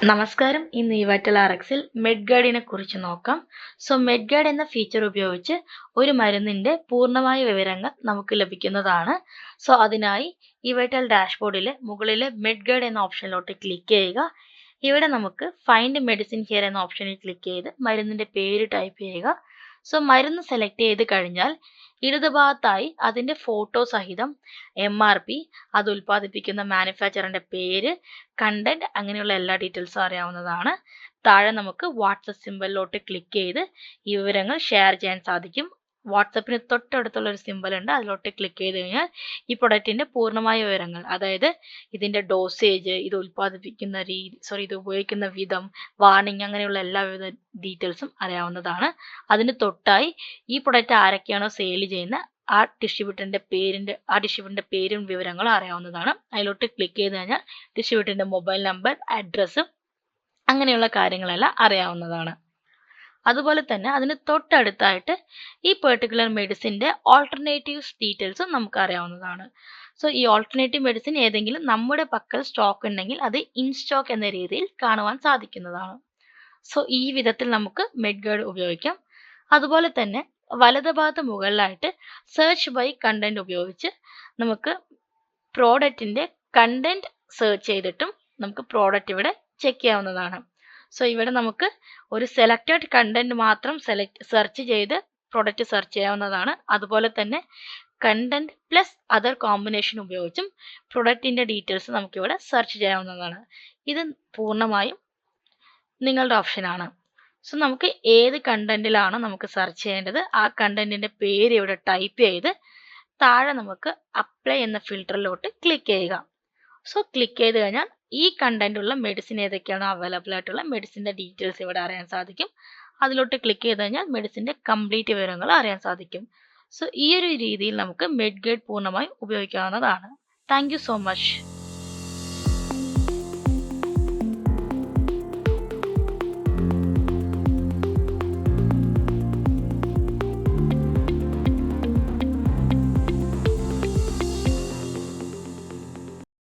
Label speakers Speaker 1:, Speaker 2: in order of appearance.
Speaker 1: നമസ്കാരം. ഇന്ന് ഇവൈറ്റൽ RXൽ മെഡ്ഗൈഡിനെ കുറിച്ച് നോക്കാം. മെഡ്ഗൈഡ് എന്ന ഫീച്ചർ ഉപയോഗിച്ച് ഒരു മരുന്നിന്റെ പൂർണ്ണമായ വിവരങ്ങൾ നമുക്ക് ലഭിക്കുന്നതാണ്. അതിനായി ഇവൈറ്റൽ ഡാഷ്ബോർഡിലെ മുകളിലെ മെഡ്ഗൈഡ് എന്ന ഓപ്ഷനിലോട്ട് ക്ലിക്ക് ചെയ്യുക. ഇവിടെ നമുക്ക് ഫൈൻഡ് മെഡിസിൻ ഹിയർ എന്ന ഓപ്ഷനിൽ ക്ലിക്ക് ചെയ്ത് മരുന്നിന്റെ പേര് ടൈപ്പ് ചെയ്യുക. മരുന്ന് സെലക്ട് ചെയ്ത് കഴിഞ്ഞാൽ ഇടതുഭാഗത്തായി അതിന്റെ ഫോട്ടോ സഹിതം MRP, അത് ഉൽപ്പാദിപ്പിക്കുന്ന മാനുഫാക്ചറിന്റെ പേര്, കണ്ടന്റ് അങ്ങനെയുള്ള എല്ലാ ഡീറ്റെയിൽസും അറിയാവുന്നതാണ്. താഴെ നമുക്ക് വാട്സപ്പ് സിമ്പലിലോട്ട് ക്ലിക്ക് ചെയ്ത് ഈ വിവരങ്ങൾ ഷെയർ ചെയ്യാൻ സാധിക്കും. വാട്സപ്പിന് തൊട്ടടുത്തുള്ള ഒരു സിമ്പൽ ഉണ്ട്, അതിലോട്ട് ക്ലിക്ക് ചെയ്ത് കഴിഞ്ഞാൽ ഈ പ്രൊഡക്റ്റിന്റെ പൂർണ്ണമായ വിവരങ്ങൾ, അതായത് ഇതിന്റെ ഡോസേജ്, ഇത് ഉൽപ്പാദിപ്പിക്കുന്ന രീതി, ഇത് ഉപയോഗിക്കുന്ന വിധം, വാർണിംഗ് അങ്ങനെയുള്ള എല്ലാവിധ ഡീറ്റെയിൽസും അറിയാവുന്നതാണ്. അതിന് തൊട്ടായി ഈ പ്രൊഡക്റ്റ് ആരൊക്കെയാണോ സെയിൽ ചെയ്യുന്ന ആ ഡിസ്ട്രിബ്യൂട്ടറിന്റെ പേരും വിവരങ്ങളും അറിയാവുന്നതാണ്. അതിലോട്ട് ക്ലിക്ക് ചെയ്ത് കഴിഞ്ഞാൽ ഡിസ്ട്രിബ്യൂട്ടറിന്റെ മൊബൈൽ നമ്പർ, അഡ്രസ്സ് അങ്ങനെയുള്ള കാര്യങ്ങളെല്ലാം അറിയാവുന്നതാണ്. അതുപോലെ തന്നെ അതിന് തൊട്ടടുത്തായിട്ട് ഈ പെർട്ടിക്കുലർ മെഡിസിന്റെ ഓൾട്ടർനേറ്റീവ്സ് ഡീറ്റെയിൽസും നമുക്ക് അറിയാവുന്നതാണ്. ഈ ഓൾട്ടർനേറ്റീവ് മെഡിസിൻ ഏതെങ്കിലും നമ്മുടെ പക്കൽ സ്റ്റോക്ക് ഉണ്ടെങ്കിൽ അത് ഇൻ സ്റ്റോക്ക് എന്ന രീതിയിൽ കാണുവാൻ സാധിക്കുന്നതാണ്. ഈ വിധത്തിൽ നമുക്ക് മെഡ്ഗൈഡ് ഉപയോഗിക്കാം. അതുപോലെ തന്നെ വലതുഭാഗത്ത് മുകളിലായിട്ട് സെർച്ച് ബൈ കണ്ടന്റ് ഉപയോഗിച്ച് നമുക്ക് പ്രോഡക്റ്റിന്റെ കണ്ടന്റ് സെർച്ച് ചെയ്തിട്ടും നമുക്ക് പ്രോഡക്റ്റ് ഇവിടെ ചെക്ക് ചെയ്യാവുന്നതാണ്. ഇവിടെ നമുക്ക് ഒരു സെലക്റ്റഡ് കണ്ടന്റ് മാത്രം സെർച്ച് ചെയ്ത് പ്രൊഡക്റ്റ് സെർച്ച് ചെയ്യാവുന്നതാണ്. അതുപോലെ തന്നെ കണ്ടന്റ് പ്ലസ് അതർ കോമ്പിനേഷൻ ഉപയോഗിച്ചും പ്രൊഡക്റ്റിന്റെ ഡീറ്റെയിൽസ് നമുക്കിവിടെ സെർച്ച് ചെയ്യാവുന്നതാണ്. ഇത് പൂർണ്ണമായും നിങ്ങളുടെ ഓപ്ഷനാണ്. നമുക്ക് ഏത് കണ്ടന്റിലാണോ നമുക്ക് സെർച്ച് ചെയ്യേണ്ടത് ആ കണ്ടന്റിന്റെ പേര് ഇവിടെ ടൈപ്പ് ചെയ്ത് താഴെ നമുക്ക് അപ്ലൈ എന്ന ഫിൽറ്ററിലോട്ട് ക്ലിക്ക് ചെയ്യുക. ക്ലിക്ക് ചെയ്ത് കഴിഞ്ഞാൽ ഈ കണ്ടന്റ് ഉള്ള മെഡിസിൻ ഏതൊക്കെയാണോ അവൈലബിൾ ആയിട്ടുള്ള മെഡിസിന്റെ ഡീറ്റെയിൽസ് ഇവിടെ അറിയാൻ സാധിക്കും. അതിലോട്ട് ക്ലിക്ക് ചെയ്ത് കഴിഞ്ഞാൽ മെഡിസിന്റെ കംപ്ലീറ്റ് വിവരങ്ങൾ അറിയാൻ സാധിക്കും. ഈ ഒരു രീതിയിൽ നമുക്ക് മെഡ്ഗൈഡ് പൂർണ്ണമായും ഉപയോഗിക്കാവുന്നതാണ്. Thank you so much.